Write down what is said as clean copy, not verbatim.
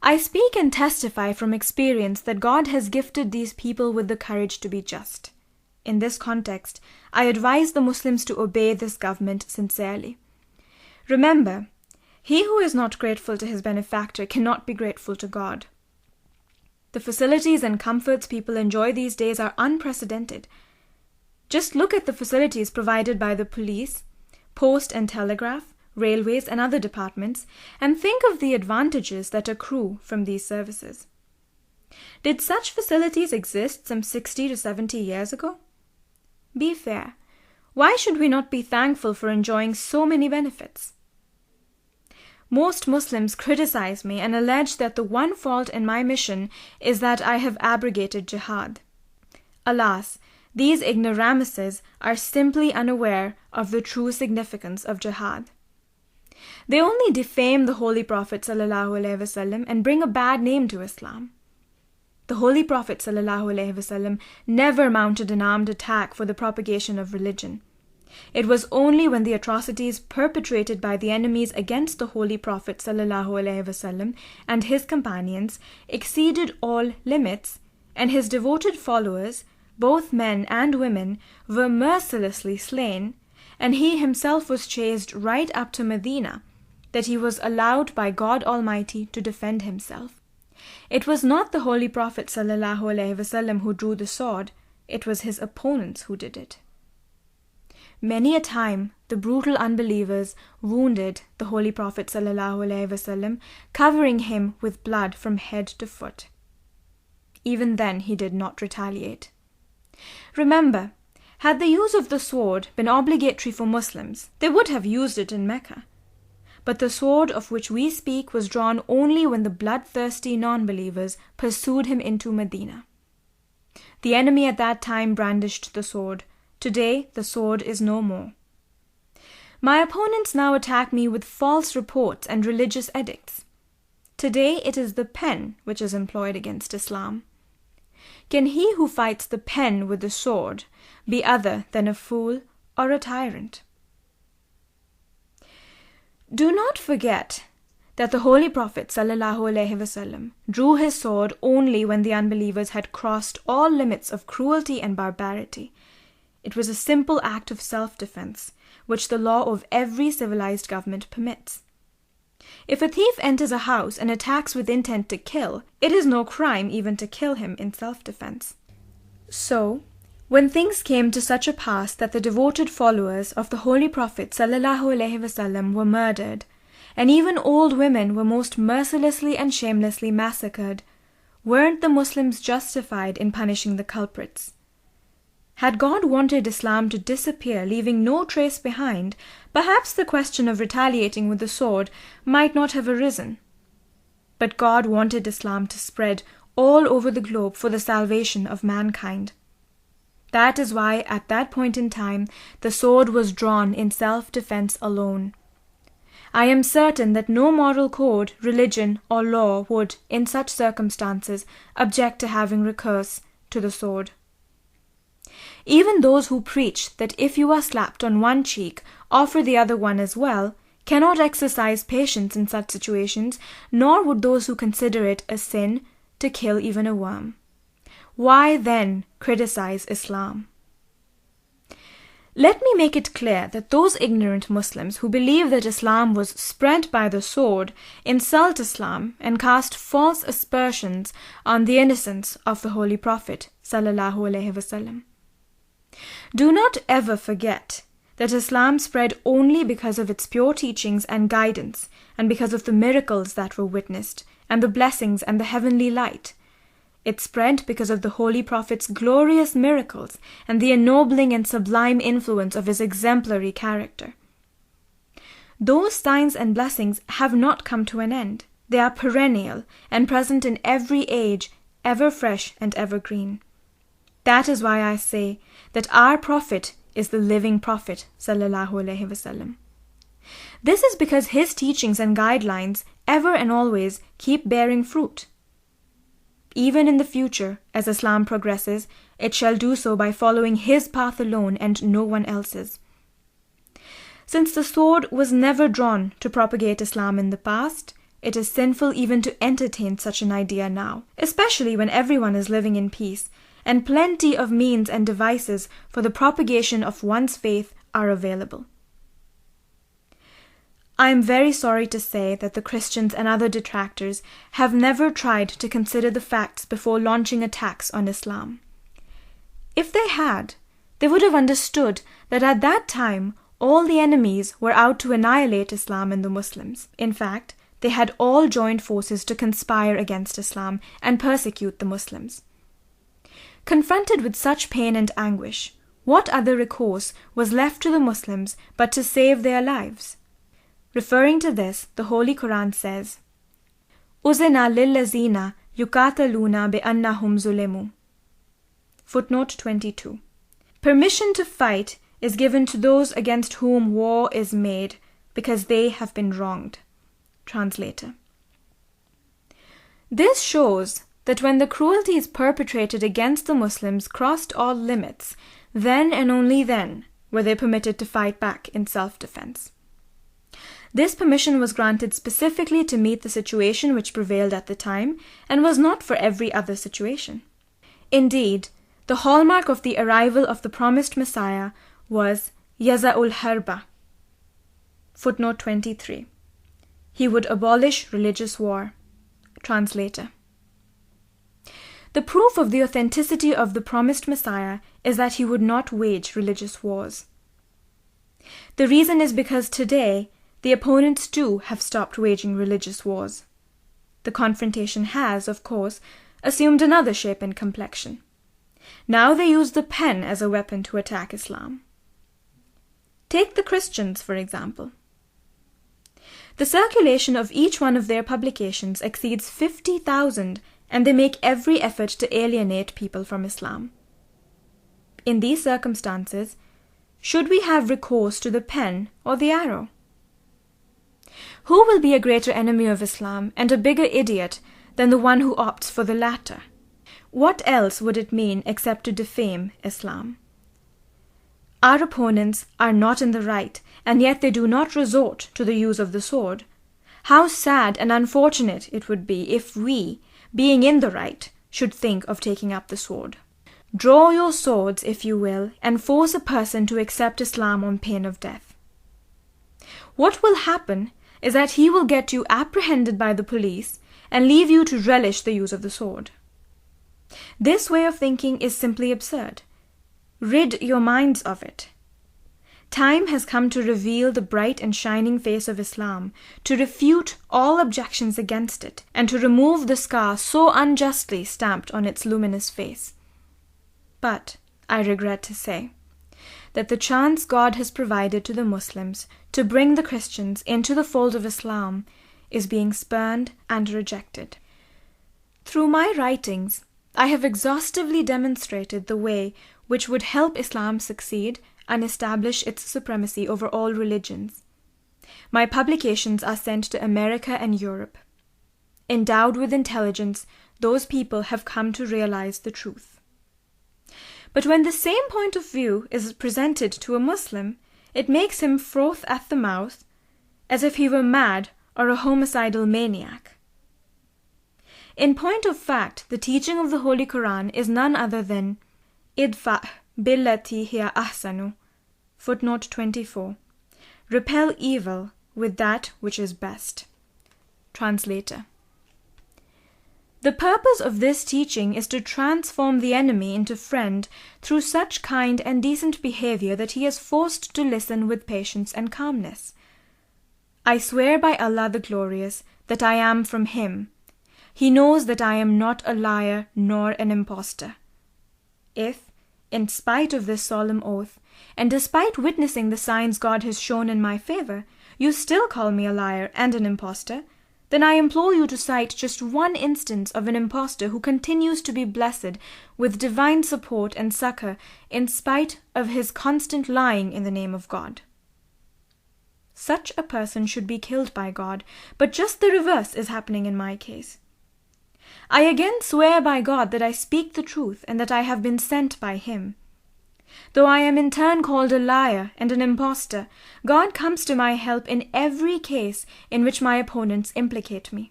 I speak and testify from experience that God has gifted these people with the courage to be just. In this context, I advise the Muslims to obey this government sincerely. Remember, he who is not grateful to his benefactor cannot be grateful to God. The facilities and comforts people enjoy these days are unprecedented. Just look at the facilities provided by the police, post and telegraph, railways and other departments, and think of the advantages that accrue from these services. Did such facilities exist some 60 to 70 years ago? Be fair. Why should we not be thankful for enjoying so many benefits? Most Muslims criticize me and allege that the one fault in my mission is that I have abrogated jihad. Alas, these ignoramuses are simply unaware of the true significance of jihad. They only defame the Holy Prophet ﷺ and bring a bad name to Islam. The Holy Prophet ﷺ never mounted an armed attack for the propagation of religion. It was only when the atrocities perpetrated by the enemies against the Holy Prophet ﷺ and his companions exceeded all limits, and his devoted followers, both men and women, were mercilessly slain, and he himself was chased right up to Medina, that he was allowed by God Almighty to defend himself. It was not the Holy Prophet ﷺ who drew the sword, it was his opponents who did it. Many a time the brutal unbelievers wounded the Holy Prophet ﷺ, covering him with blood from head to foot. Even then he did not retaliate. Remember, had the use of the sword been obligatory for Muslims, they would have used it in Mecca. But the sword of which we speak was drawn only when the bloodthirsty non-believers pursued him into Medina. The enemy at that time brandished the sword. Today, the sword is no more. My opponents now attack me with false reports and religious edicts. Today, it is the pen which is employed against Islam. Can he who fights the pen with the sword be other than a fool or a tyrant? Do not forget that the Holy Prophet ﷺ drew his sword only when the unbelievers had crossed all limits of cruelty and barbarity. It was a simple act of self-defense, which the law of every civilized government permits. If a thief enters a house and attacks with intent to kill, it is no crime even to kill him in self-defense. So, when things came to such a pass that the devoted followers of the Holy Prophet ﷺ were murdered, and even old women were most mercilessly and shamelessly massacred, weren't the Muslims justified in punishing the culprits? Had God wanted Islam to disappear, leaving no trace behind, perhaps the question of retaliating with the sword might not have arisen. But God wanted Islam to spread all over the globe for the salvation of mankind. That is why, at that point in time, the sword was drawn in self-defense alone. I am certain that no moral code, religion, or law would, in such circumstances, object to having recourse to the sword. Even those who preach that if you are slapped on one cheek, offer the other one as well, cannot exercise patience in such situations, nor would those who consider it a sin to kill even a worm. Why then criticize Islam? Let me make it clear that those ignorant Muslims who believe that Islam was spread by the sword insult Islam and cast false aspersions on the innocence of the Holy Prophet ﷺ. Do not ever forget that Islam spread only because of its pure teachings and guidance, and because of the miracles that were witnessed, and the blessings and the heavenly light. It spread because of the Holy Prophet's glorious miracles and the ennobling and sublime influence of his exemplary character. Those signs and blessings have not come to an end. They are perennial and present in every age, ever fresh and evergreen. That is why I say that our Prophet is the living Prophet ﷺ. This is because his teachings and guidelines ever and always keep bearing fruit. Even in the future, as Islam progresses, it shall do so by following his path alone and no one else's. Since the sword was never drawn to propagate Islam in the past, it is sinful even to entertain such an idea now, especially when everyone is living in peace and plenty of means and devices for the propagation of one's faith are available. I am very sorry to say that the Christians and other detractors have never tried to consider the facts before launching attacks on Islam. If they had, they would have understood that at that time all the enemies were out to annihilate Islam and the Muslims. In fact, they had all joined forces to conspire against Islam and persecute the Muslims. Confronted with such pain and anguish, what other recourse was left to the Muslims but to save their lives? Referring to this, the Holy Quran says, "Uzina lillazina yuqataluna bi'annahum zulimu." Footnote 22. Permission to fight is given to those against whom war is made because they have been wronged. Translator. This shows that when the cruelties perpetrated against the Muslims crossed all limits, then and only then were they permitted to fight back in self-defense. This permission was granted specifically to meet the situation which prevailed at the time and was not for every other situation. Indeed, the hallmark of the arrival of the promised Messiah was Yaza'ul Harba. Footnote 23. He would abolish religious war. Translator. The proof of the authenticity of the promised Messiah is that he would not wage religious wars. The reason is because today, the opponents too have stopped waging religious wars. The confrontation has, of course, assumed another shape and complexion. Now they use the pen as a weapon to attack Islam. Take the Christians, for example. The circulation of each one of their publications exceeds 50,000, and they make every effort to alienate people from Islam. In these circumstances, should we have recourse to the pen or the arrow? Who will be a greater enemy of Islam and a bigger idiot than the one who opts for the latter? What else would it mean except to defame Islam? Our opponents are not in the right, and yet they do not resort to the use of the sword. How sad and unfortunate it would be if we, being in the right, should think of taking up the sword. Draw your swords, if you will, and force a person to accept Islam on pain of death. What will happen is that he will get you apprehended by the police and leave you to relish the use of the sword. This way of thinking is simply absurd. Rid your minds of it. Time has come to reveal the bright and shining face of Islam, to refute all objections against it, and to remove the scar so unjustly stamped on its luminous face. But, I regret to say, that the chance God has provided to the Muslims to bring the Christians into the fold of Islam is being spurned and rejected. Through my writings, I have exhaustively demonstrated the way which would help Islam succeed and establish its supremacy over all religions. My publications are sent to America and Europe. Endowed with intelligence, those people have come to realize the truth. But when the same point of view is presented to a Muslim, it makes him froth at the mouth as if he were mad or a homicidal maniac. In point of fact, the teaching of the Holy Quran is none other than idfa' billati hiya ahsanu. Footnote 24. Repel evil with that which is best. Translator. The purpose of this teaching is to transform the enemy into friend through such kind and decent behavior that he is forced to listen with patience and calmness. I swear by Allah the Glorious that I am from him. He knows that I am not a liar nor an impostor. If, in spite of this solemn oath, and despite witnessing the signs God has shown in my favor, you still call me a liar and an impostor, then I implore you to cite just one instance of an impostor who continues to be blessed with divine support and succor in spite of his constant lying in the name of God. Such a person should be killed by God, but just the reverse is happening in my case. I again swear by God that I speak the truth and that I have been sent by him. Though I am in turn called a liar and an impostor, God comes to my help in every case in which my opponents implicate me.